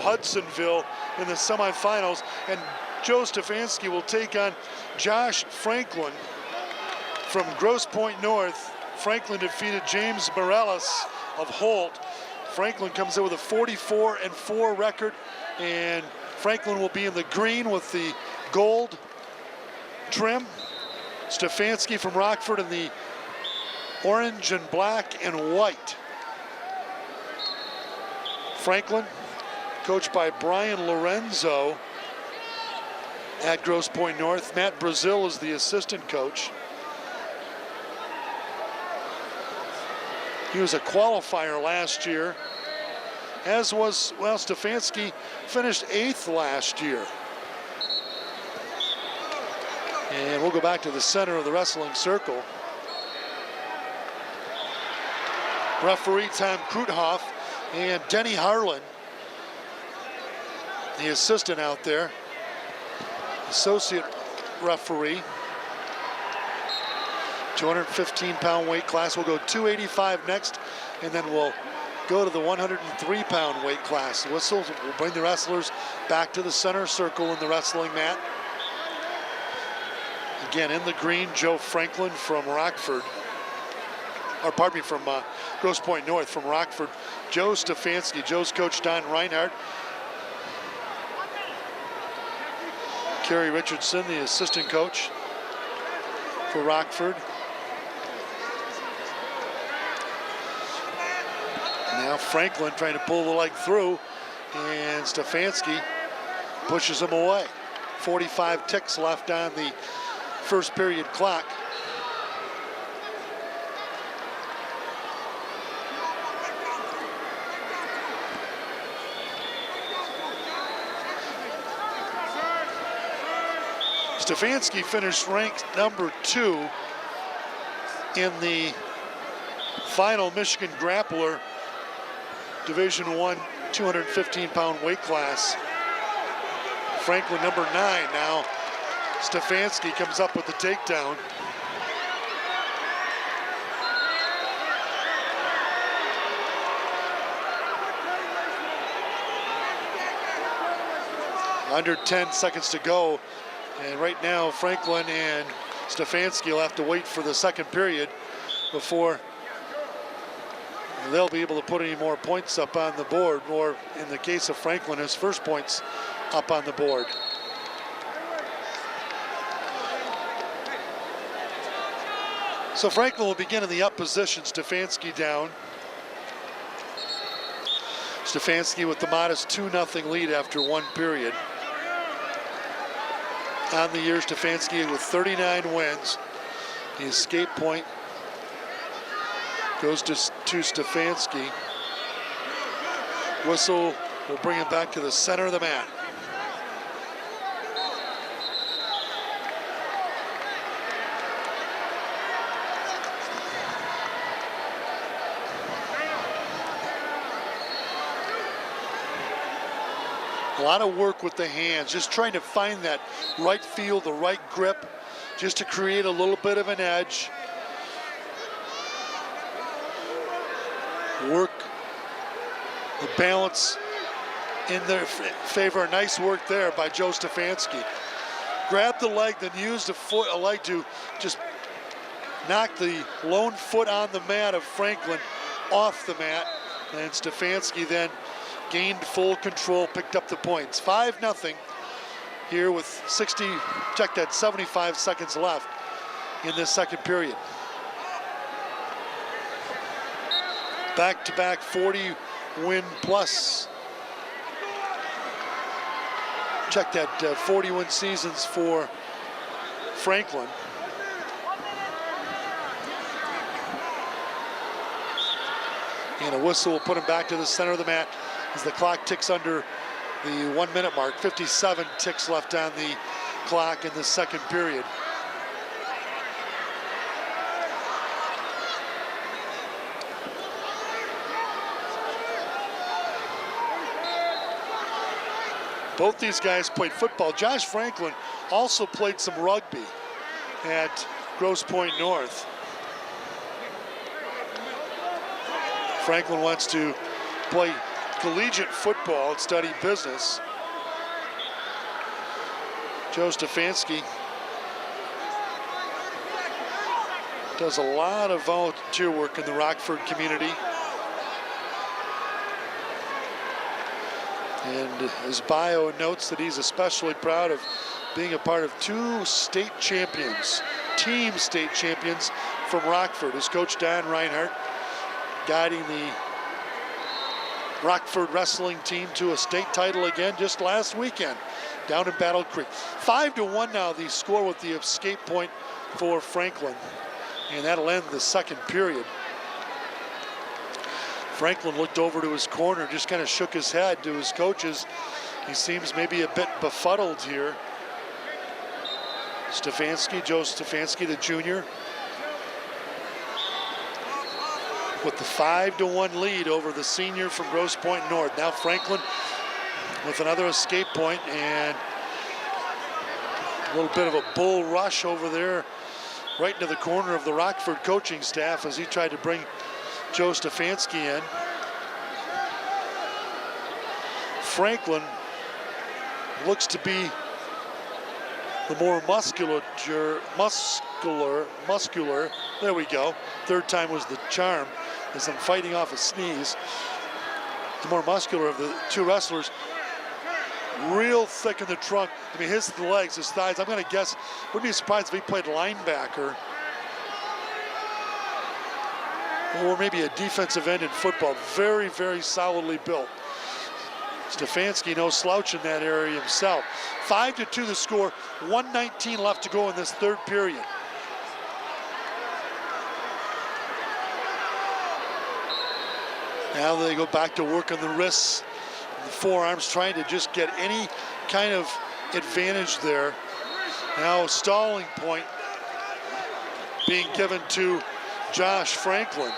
Hudsonville in the semifinals. And Joe Stefanski will take on Josh Franklin from Grosse Pointe North. Franklin defeated James Morales of Holt. Franklin comes in with a 44-4 record, and Franklin will be in the green with the gold trim. Stefanski from Rockford in the orange and black and white. Franklin, coached by Brian Lorenzo at Grosse Pointe North. Matt Brazil is the assistant coach. He was a qualifier last year, as was, well, Stefanski finished 8th last year. And we'll go back to the center of the wrestling circle. Referee Tom Kruthoff and Denny Harlan, the assistant out there, associate referee. 215-pound weight class. We'll go 285 next, and then we'll go to the 103-pound weight class. The whistles will bring the wrestlers back to the center circle in the wrestling mat. Again, in the green, Joe Franklin from Rockford, or pardon me, from Grosse Pointe North, from Rockford. Joe Stefanski, Joe's coach Don Reinhardt. Kerry Richardson, the assistant coach for Rockford. Now Franklin trying to pull the leg through, and Stefanski pushes him away. 45 ticks left on the first period clock. Stefanski finished ranked number 2 in the final Michigan Grappler Division I 215-pound weight class. Franklin number 9 now. Stefanski comes up with the takedown. Under 10 seconds to go. And right now, Franklin and Stefanski will have to wait for the second period before they'll be able to put any more points up on the board, or in the case of Franklin, his first points up on the board. So Franklin will begin in the up position, Stefanski down. Stefanski with the modest 2-0 lead after one period. On the year, Stefanski with 39 wins. The escape point goes to Stefanski. Whistle will bring him back to the center of the mat. A lot of work with the hands, just trying to find that right feel, the right grip, just to create a little bit of an edge. Work the balance in their favor. Nice work there by Joe Stefanski. Grab the leg, then use a leg to just knock the lone foot on the mat of Franklin off the mat. And Stefanski then gained full control, picked up the points. 5-0 here with 75 seconds left in this second period. Back-to-back 40-win plus. Check that, 40-win seasons for Franklin. And a whistle will put him back to the center of the mat as the clock ticks under the 1 minute mark. 57 ticks left on the clock in the second period. Both these guys played football. Josh Franklin also played some rugby at Grosse Pointe North. Franklin wants to play collegiate football and studied business. Joe Stefanski does a lot of volunteer work in the Rockford community. And his bio notes that he's especially proud of being a part of 2 state champions, team state champions from Rockford. His coach, Don Reinhardt, guiding the Rockford wrestling team to a state title again just last weekend down in Battle Creek. 5-1 now the score with the escape point for Franklin. And that'll end the second period. Franklin looked over to his corner, just kind of shook his head to his coaches. He seems maybe a bit befuddled here. Stefanski, Joe Stefanski, the junior, with the 5-1 lead over the senior from Grosse Pointe North. Now Franklin with another escape point, and a little bit of a bull rush over there right into the corner of the Rockford coaching staff as he tried to bring Joe Stefanski in. Franklin looks to be the more muscular, there we go. Third time was the charm, as I'm fighting off a sneeze. The more muscular of the 2 wrestlers, real thick in the trunk. I mean, his legs, his thighs, I'm gonna guess, wouldn't be surprised if he played linebacker or maybe a defensive end in football. Very, very solidly built. Stefanski, no slouch in that area himself. 5-2 the score, 1:19 left to go in this third period. Now they go back to work on the wrists, the forearms, trying to just get any kind of advantage there. Now stalling point being given to Josh Franklin.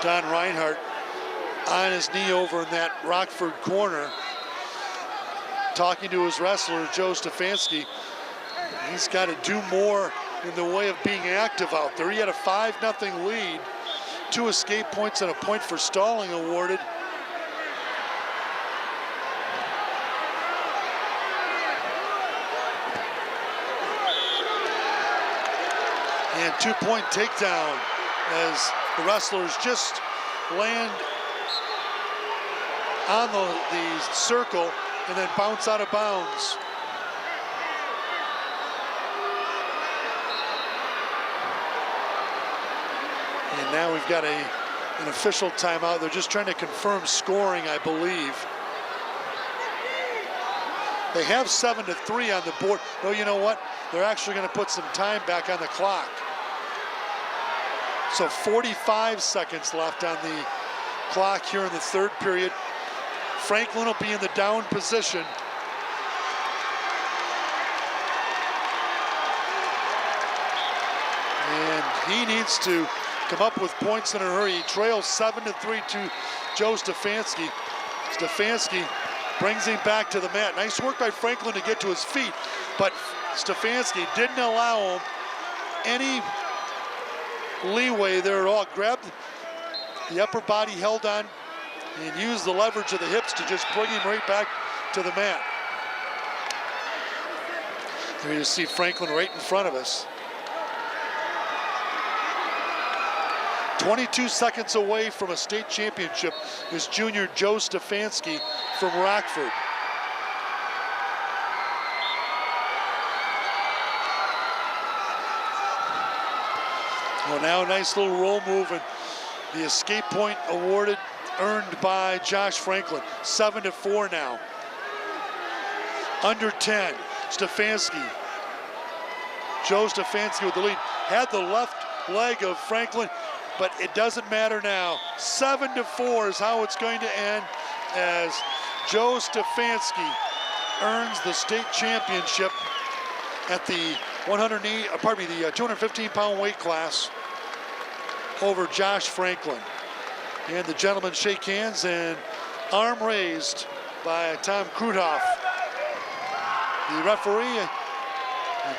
Don Reinhardt on his knee over in that Rockford corner, talking to his wrestler, Joe Stefanski. He's got to do more in the way of being active out there. He had a 5-0 lead, 2 escape points and a point for stalling awarded. And 2-point takedown as the wrestlers just land on the circle and then bounce out of bounds. And now we've got an official timeout. They're just trying to confirm scoring, I believe. They have 7-3 on the board. Oh, you know what? They're actually going to put some time back on the clock. So 45 seconds left on the clock here in the third period. Franklin will be in the down position. And he needs to come up with points in a hurry. He trails 7-3 to Joe Stefanski. Stefanski brings him back to the mat. Nice work by Franklin to get to his feet, but Stefanski didn't allow him any leeway there at all. Grabbed the upper body, held on, and used the leverage of the hips to just bring him right back to the mat. There you see Franklin right in front of us. 22 seconds away from a state championship is junior Joe Stefanski from Rockford. Well, now a nice little roll move, and the escape point awarded, earned by Josh Franklin. 7-4 now. Under 10, Stefanski. Joe Stefanski with the lead. Had the left leg of Franklin, but it doesn't matter now. 7-4 is how it's going to end as Joe Stefanski earns the state championship at the 215-pound weight class over Josh Franklin. And the gentlemen shake hands, and arm raised by Tom Kruthoff. The referee,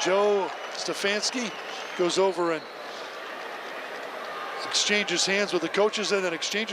Joe Stefanski, goes over and exchanges hands with the coaches and then exchanges